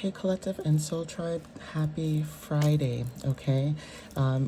Okay, Collective and Soul Tribe, happy Friday, okay?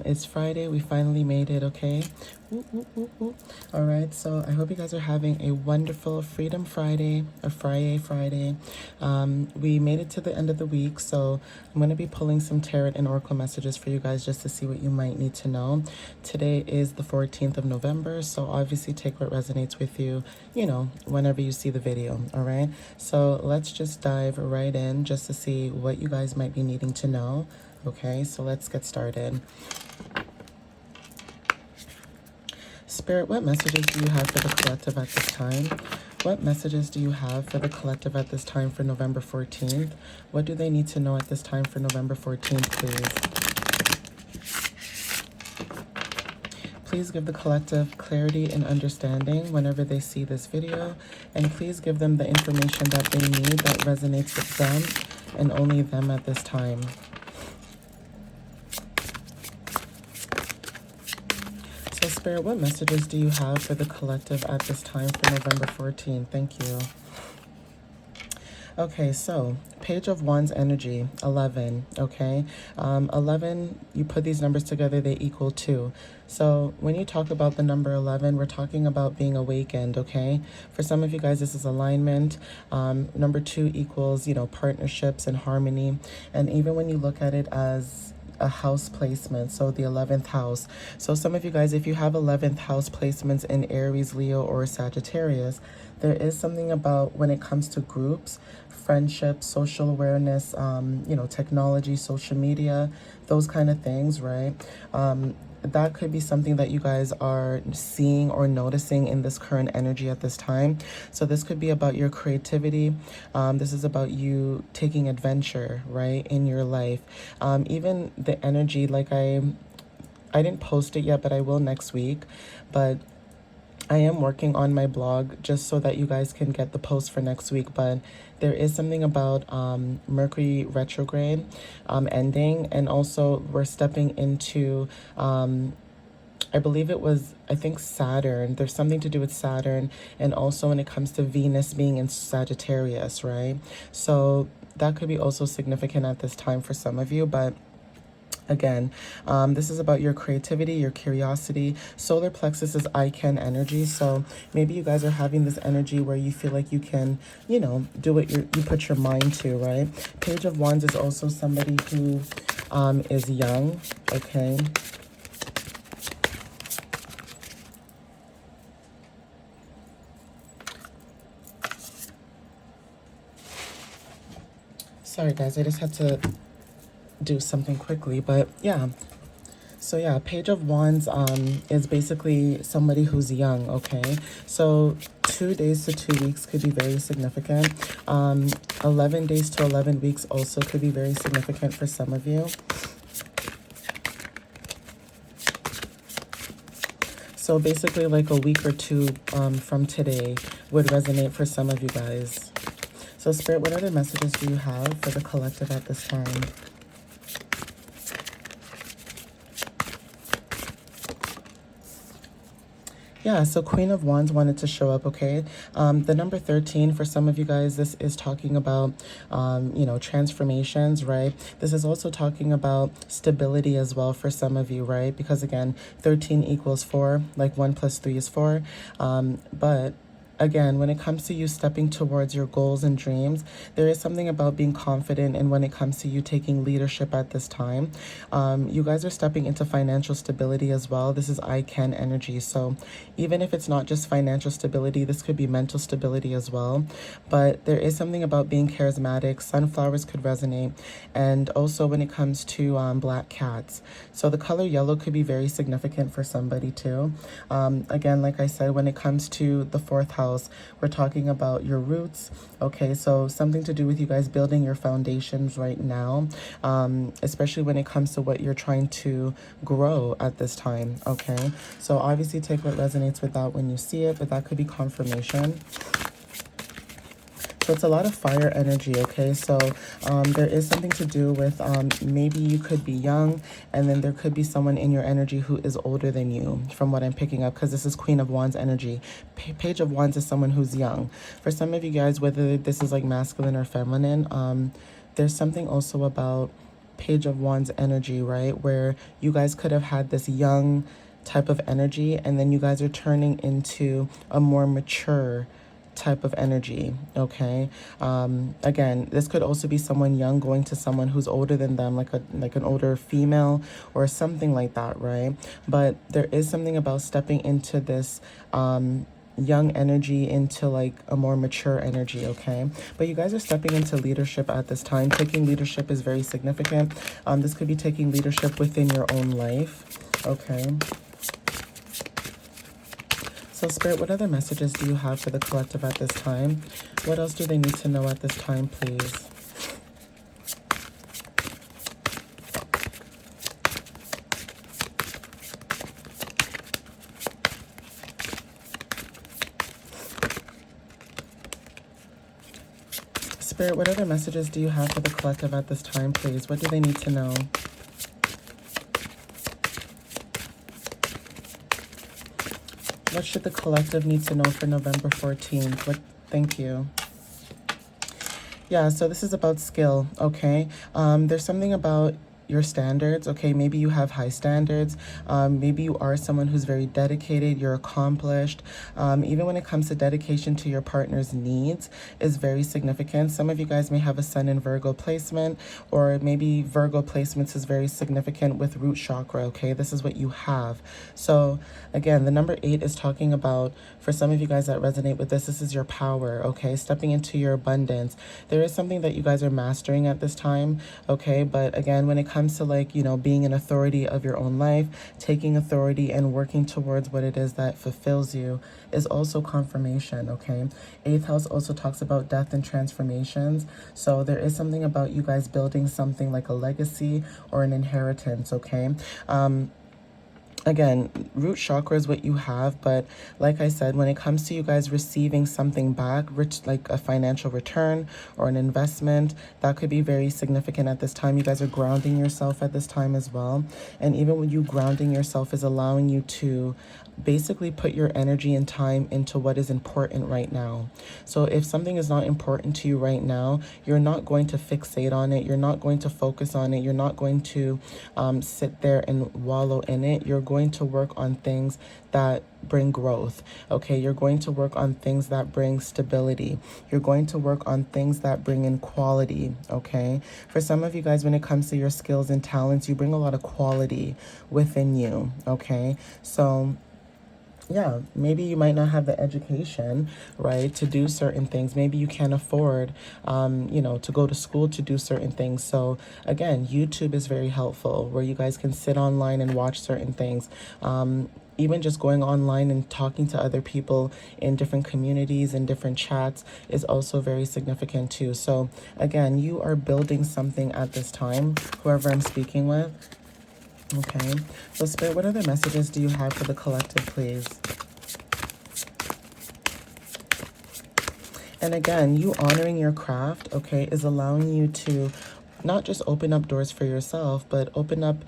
It's Friday, we finally made it, okay? Woo, woo, woo, woo. All right, so I hope you guys are having a wonderful Freedom Friday, or Friyay Friday. We made it to the end of the week, so I'm going to be pulling some tarot and oracle messages for you guys just to see what you might need to know. Today is the 14th of November, so obviously take what resonates with you, whenever you see the video, all right? So let's just dive right in just to see what you guys might be needing to know. Okay, so let's get started. Spirit, what messages do you have for the collective at this time? What messages do you have for the collective at this time for November 14th? What do they need to know at this time for November 14th, please? Please give the collective clarity and understanding whenever they see this video, and please give them the information that they need that resonates with them and only them at this time. So Spirit, what messages do you have for the collective at this time for November 14th? Thank you. Okay, so Page of Wands energy, 11, okay? 11, you put these numbers together, they equal 2. So when you talk about the number 11, we're talking about being awakened, okay? For some of you guys, this is alignment. Number 2 equals, partnerships and harmony. And even when you look at it as a house placement, so the 11th house. So some of you guys, if you have 11th house placements in Aries, Leo, or Sagittarius, there is something about when it comes to groups, friendship, social awareness, technology, social media, those kind of things, right? That could be something that you guys are seeing or noticing in this current energy at this time. So this could be about your creativity. This is about you taking adventure, right, in your life. Even the energy, like I didn't post it yet, but I will next week. But I am working on my blog just so that you guys can get the post for next week. But there is something about Mercury retrograde ending, and also we're stepping into I believe it was, I think, Saturn. There's something to do with Saturn, and also when it comes to Venus being in Sagittarius, right? So that could be also significant at this time for some of you, but again, this is about your creativity, your curiosity. Solar plexus is I can energy. So maybe you guys are having this energy where you feel like you can, do what you put your mind to, right? Page of Wands is also somebody who is young, okay? Sorry guys, I just had to do something quickly, but yeah. So yeah, Page of Wands is basically somebody who's young, okay? So 2 days to 2 weeks could be very significant. 11 days to 11 weeks also could be very significant for some of you. So basically like a week or two from today would resonate for some of you guys. So Spirit, what other messages do you have for the collective at this time? Yeah, so Queen of Wands wanted to show up, okay? The number 13, for some of you guys, this is talking about, transformations, right? This is also talking about stability as well for some of you, right? Because again, 13 equals 4, like 1 plus 3 is 4. But again, when it comes to you stepping towards your goals and dreams, there is something about being confident, and when it comes to you taking leadership at this time, you guys are stepping into financial stability as well. This is I can energy. So even if it's not just financial stability, this could be mental stability as well. But there is something about being charismatic. Sunflowers could resonate. And also when it comes to black cats. So the color yellow could be very significant for somebody too. Again, like I said, when it comes to the 4th house, we're talking about your roots, okay? So something to do with you guys building your foundations right now, especially when it comes to what you're trying to grow at this time, okay? So obviously take what resonates with that when you see it, but that could be confirmation. So it's a lot of fire energy, okay? So there is something to do with maybe you could be young, and then there could be someone in your energy who is older than you, from what I'm picking up, because this is Queen of Wands energy. Page of Wands is someone who's young. For some of you guys, whether this is like masculine or feminine, there's something also about Page of Wands energy, right? Where you guys could have had this young type of energy, and then you guys are turning into a more mature type of energy. Okay. Again, this could also be someone young going to someone who's older than them, like an older female or something like that, right? But there is something about stepping into this young energy into like a more mature energy. Okay, but you guys are stepping into leadership at this time. Taking leadership is very significant. This could be taking leadership within your own life. Okay. So Spirit, what other messages do you have for the collective at this time? What else do they need to know at this time, please? Spirit, what other messages do you have for the collective at this time, please? What do they need to know? What should the collective need to know for November 14th? Thank you. Yeah, so this is about skill, okay? There's something about your standards, okay? Maybe you have high standards. Maybe you are someone who's very dedicated, you're accomplished. Even when it comes to dedication to your partner's needs is very significant. Some of you guys may have a Sun in Virgo placement, or maybe Virgo placements is very significant with root chakra, okay? This is what you have. So again, the number 8 is talking about, for some of you guys that resonate with this is your power, okay? Stepping into your abundance. There is something that you guys are mastering at this time, okay? But again, when it comes to like, you know, being an authority of your own life, taking authority and working towards what it is that fulfills you is also confirmation, okay? 8th house also talks about death and transformations. So there is something about you guys building something like a legacy or an inheritance, okay? Again, root chakra is what you have, but like I said, when it comes to you guys receiving something back, like a financial return or an investment, that could be very significant at this time. You guys are grounding yourself at this time as well. And even when you grounding yourself is allowing you to basically put your energy and time into what is important right now. So if something is not important to you right now, you're not going to fixate on it. You're not going to focus on it. You're not going to sit there and wallow in it. You're going to work on things that bring growth. Okay, you're going to work on things that bring stability. You're going to work on things that bring in quality. Okay, for some of you guys, when it comes to your skills and talents, you bring a lot of quality within you. Okay, so yeah, maybe you might not have the education, right, to do certain things. Maybe you can't afford, you know, to go to school to do certain things. So again, YouTube is very helpful, where you guys can sit online and watch certain things. Even just going online and talking to other people in different communities and different chats is also very significant too. So again, you are building something at this time, whoever I'm speaking with. Okay, so Spirit, what other messages do you have for the collective, please? And again, you honoring your craft, okay, is allowing you to not just open up doors for yourself, but open up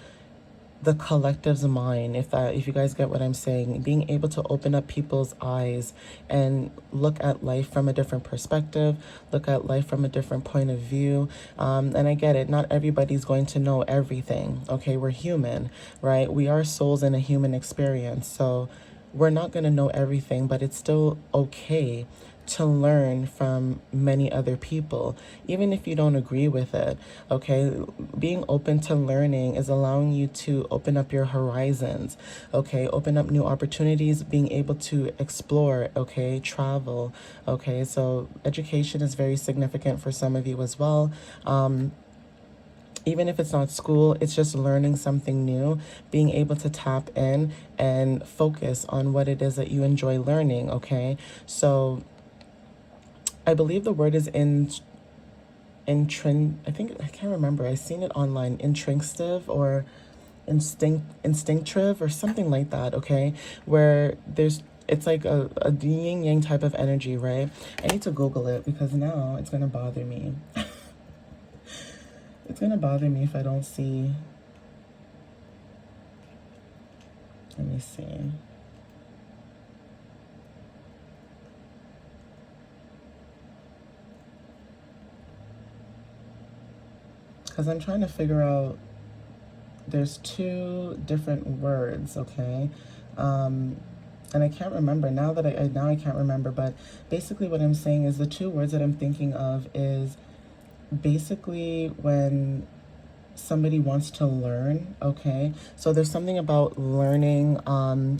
the collective's mind, if you guys get what I'm saying. Being able to open up people's eyes and look at life from a different perspective, look at life from a different point of view. And I get it, not everybody's going to know everything, okay? We're human, right? We are souls in a human experience, so we're not going to know everything, but it's still okay to learn from many other people, even if you don't agree with it, okay? Being open to learning is allowing you to open up your horizons, okay? Open up new opportunities, being able to explore, okay? Travel, okay? So education is very significant for some of you as well. Even if it's not school, it's just learning something new, being able to tap in and focus on what it is that you enjoy learning, okay? So I believe the word is I think, I can't remember. I've seen it online, intrinstive or instinctive or something like that, okay? Where it's like a yin yang type of energy, right? I need to Google it because now it's going to bother me. It's going to bother me if I don't see. Let me see. because I'm trying to figure out, there's two different words, okay? And I can't remember now that I can't remember, but basically what I'm saying is the two words that I'm thinking of is basically when somebody wants to learn, okay? So there's something about learning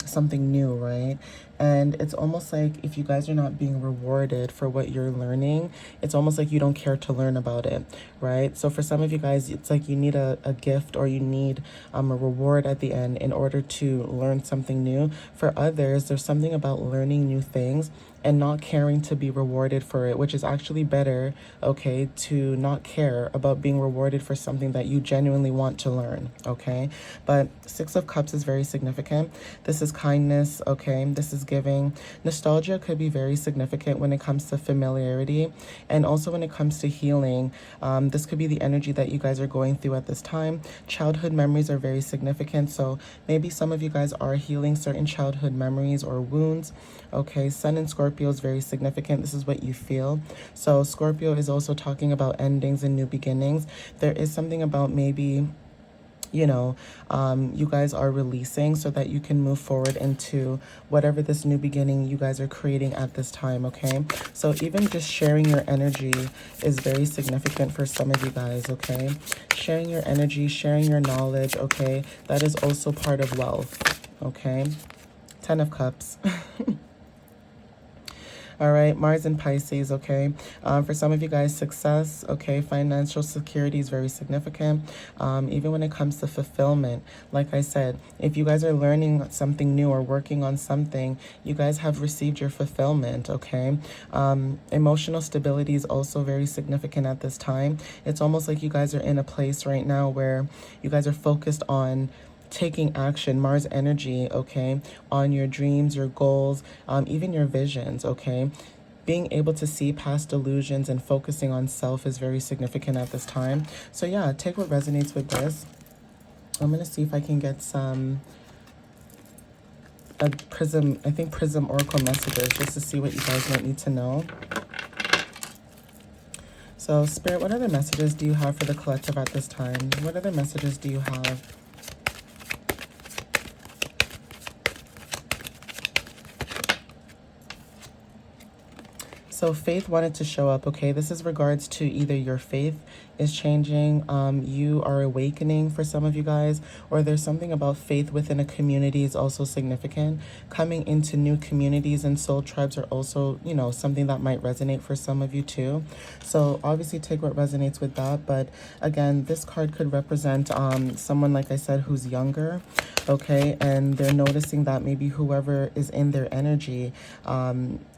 something new, right? And it's almost like if you guys are not being rewarded for what you're learning, it's almost like you don't care to learn about it, right? So for some of you guys, it's like you need a gift, or you need a reward at the end in order to learn something new. For others, there's something about learning new things and not caring to be rewarded for it, which is actually better, okay, to not care about being rewarded for something that you genuinely want to learn, okay? But Six of Cups is very significant. This is kindness, okay? This is giving. Nostalgia could be very significant when it comes to familiarity, and also when it comes to healing. This could be the energy that you guys are going through at this time. Childhood memories are very significant, so maybe some of you guys are healing certain childhood memories or wounds, okay? Sun in Scorpio is very significant. This is what you feel. So Scorpio is also talking about endings and new beginnings. There is something about maybe, you know, you guys are releasing so that you can move forward into whatever this new beginning you guys are creating at this time, okay? So even just sharing your energy is very significant for some of you guys, okay? Sharing your energy, sharing your knowledge, okay? That is also part of wealth, okay? 10 of Cups. All right, Mars and Pisces, okay? For some of you guys, success, okay? Financial security is very significant. Even when it comes to fulfillment, like I said, if you guys are learning something new or working on something, you guys have received your fulfillment, okay? Emotional stability is also very significant at this time. It's almost like you guys are in a place right now where you guys are focused on taking action, Mars energy, okay, on your dreams, your goals, even your visions, okay? Being able to see past delusions and focusing on self is very significant at this time. So yeah, take what resonates with this. I'm going to see if I can get a Prism, I think Prism Oracle messages, just to see what you guys might need to know. So Spirit, what other messages do you have for the collective at this time? What other messages do you have? So faith wanted to show up, okay? This is regards to either your faith is changing, you are awakening for some of you guys, or there's something about faith within a community is also significant. Coming into new communities and soul tribes are also, you know, something that might resonate for some of you too. So obviously take what resonates with that. But again, this card could represent someone, like I said, who's younger, okay? And they're noticing that maybe whoever is in their energy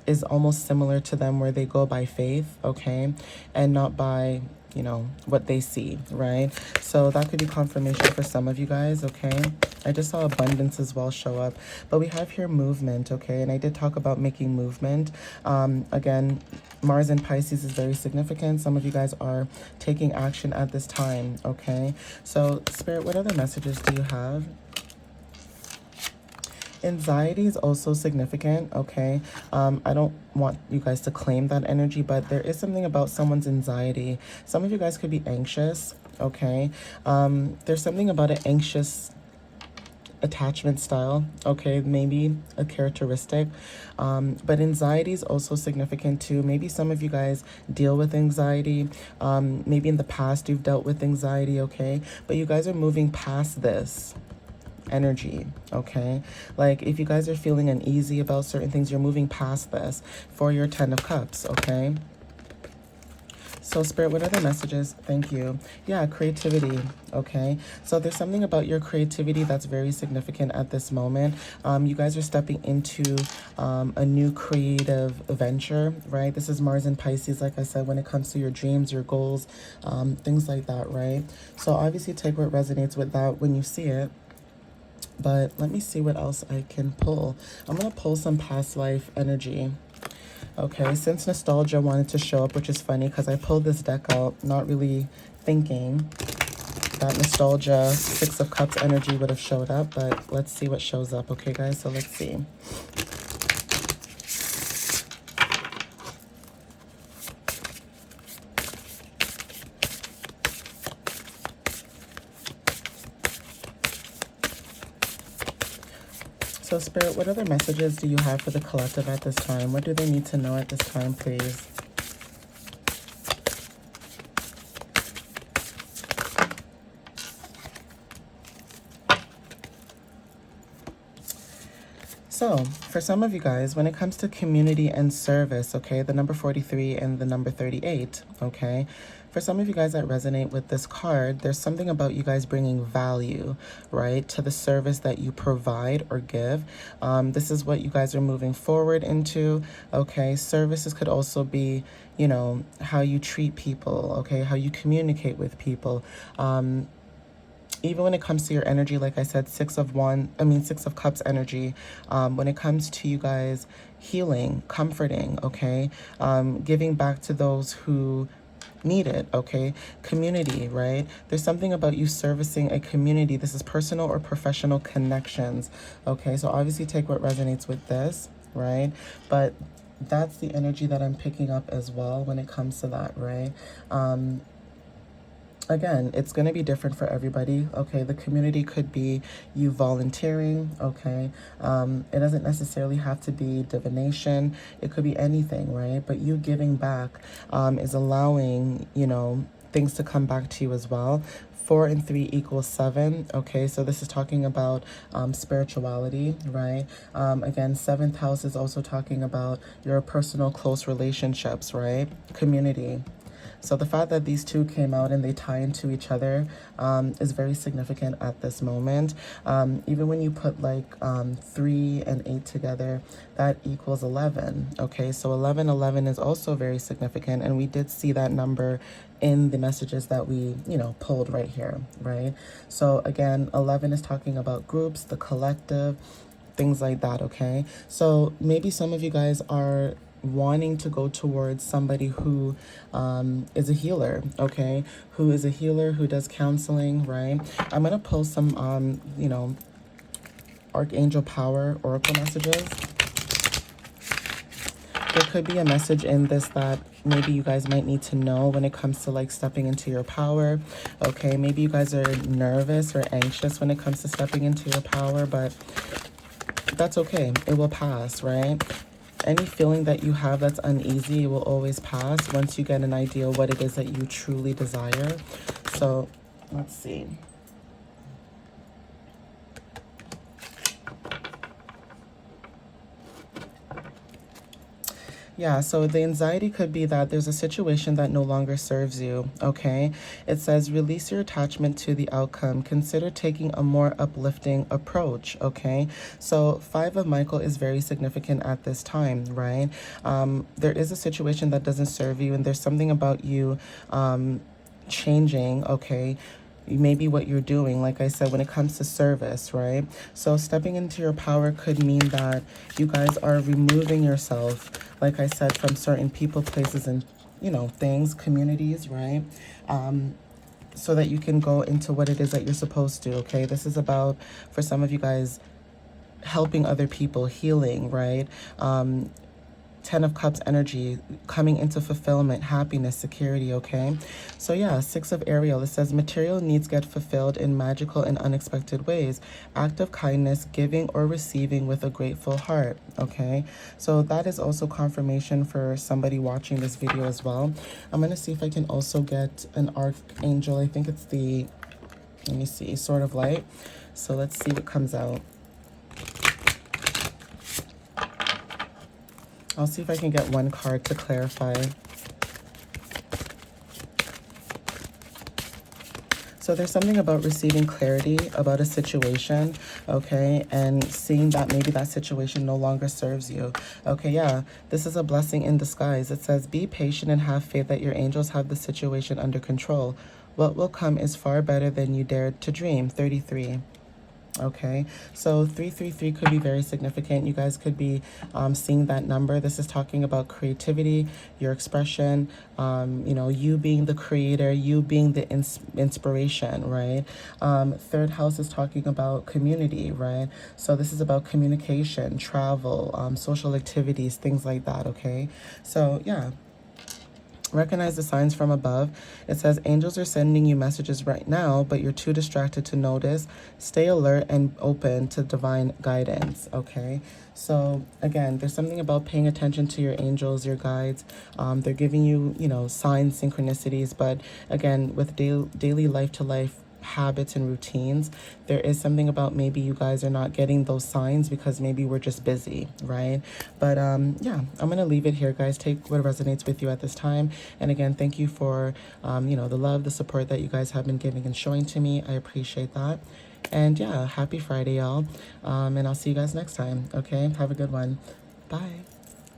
is almost similar to them, where they go by faith, okay, and not by, you know, what they see, right? So that could be confirmation for some of you guys, okay? I just saw abundance as well show up, but we have here movement, okay? And I did talk about making movement. Again, Mars and Pisces is very significant. Some of you guys are taking action at this time, okay? So Spirit, what other messages do you have? Anxiety is also significant, okay? I don't want you guys to claim that energy, but there is something about someone's anxiety. Some of you guys could be anxious, okay? There's something about an anxious attachment style, okay? Maybe a characteristic. But anxiety is also significant too. Maybe some of you guys deal with anxiety. Maybe in the past you've dealt with anxiety, okay? But you guys are moving past this energy, okay? Like if you guys are feeling uneasy about certain things, you're moving past this for your 10 of Cups, okay? So Spirit, what are the messages? Thank you. Yeah, creativity, okay? So there's something about your creativity that's very significant at this moment. You guys are stepping into a new creative venture, right? This is Mars and Pisces, like I said, when it comes to your dreams, your goals, things like that, right? So obviously take what resonates with that when you see it. But let me see what else I can pull. I'm going to pull some past life energy. Okay, since nostalgia wanted to show up, which is funny because I pulled this deck out not really thinking that nostalgia, Six of Cups energy would have showed up. But let's see what shows up. Okay, guys, so let's see. So Spirit, what other messages do you have for the collective at this time? What do they need to know at this time, please? So, for some of you guys, when it comes to community and service, okay, the number 43 and the number 38, okay, for some of you guys that resonate with this card, there's something about you guys bringing value, right, to the service that you provide or give. This is what you guys are moving forward into, okay? Services could also be, you know, how you treat people, okay, how you communicate with people. Even when it comes to your energy, like I said, Six of Cups energy, when it comes to you guys healing, comforting, okay, giving back to those who need it, okay, community, right? There's something about you servicing a community. This is personal or professional connections, okay? So obviously take what resonates with this, right? But that's the energy that I'm picking up as well when it comes to that, right? Again, it's going to be different for everybody, okay? The community could be you volunteering, okay? It doesn't necessarily have to be divination. It could be anything, right? But you giving back is allowing, you know, things to come back to you as well. 4 and 3 equals 7, okay? So this is talking about spirituality, right? Again, 7th house is also talking about your personal close relationships, right? Community. So the fact that these two came out and they tie into each other is very significant at this moment. Even when you put like 3 and 8 together, that equals 11. Okay, so 11 is also very significant, and we did see that number in the messages that we, you know, pulled right here, right? So again, 11 is talking about groups, the collective, things like that, okay? So maybe some of you guys are wanting to go towards somebody who is a healer, okay? Who is a healer, who does counseling, right? I'm going to pull some, you know, Archangel Power Oracle messages. There could be a message in this that maybe you guys might need to know when it comes to like stepping into your power, okay? Maybe you guys are nervous or anxious when it comes to stepping into your power, but that's okay. It will pass, right? Any feeling that you have that's uneasy will always pass once you get an idea of what it is that you truly desire. So let's see. Yeah, so the anxiety could be that there's a situation that no longer serves you, okay? It says release your attachment to the outcome. Consider taking a more uplifting approach, okay? So 5 of Michael is very significant at this time, right? There is a situation that doesn't serve you, and there's something about you changing, okay? Maybe what you're doing, like I said, when it comes to service, right? So stepping into your power could mean that you guys are removing yourself, like I said, from certain people, places, and, you know, things, communities, right? So that you can go into what it is that you're supposed to, okay? This is about, for some of you guys, helping other people, healing, right? 10 of Cups energy, coming into fulfillment, happiness, security, okay? So yeah, 6 of Ariel, it says material needs get fulfilled in magical and unexpected ways. Act of kindness, giving or receiving with a grateful heart, okay? So that is also confirmation for somebody watching this video as well. I'm going to see if I can also get an archangel. I think it's the, let me see, Sword of Light. So let's see what comes out. I'll see if I can get one card to clarify. So there's something about receiving clarity about a situation, okay, and seeing that maybe that situation no longer serves you. Okay, yeah, this is a blessing in disguise. It says, be patient and have faith that your angels have the situation under control. What will come is far better than you dared to dream. 33. Okay, so 333 could be very significant. You guys could be seeing that number. This is talking about creativity, your expression, you know, you being the creator, you being the inspiration, right? 3rd house is talking about community, right? So this is about communication, travel, social activities, things like that, okay? So yeah. Recognize the signs from above. It says angels are sending you messages right now, but you're too distracted to notice. Stay alert and open to divine guidance. Okay. So again, there's something about paying attention to your angels, your guides. They're giving you, signs, synchronicities. But again, with daily life to life habits and routines, there is something about maybe you guys are not getting those signs because maybe we're just busy, right? But yeah, I'm gonna leave it here, guys. Take what resonates with you at this time. And again, thank you for the love, the support that you guys have been giving and showing to me. I appreciate that. And yeah, happy Friday, y'all. And I'll see you guys next time. Okay, have a good one. Bye.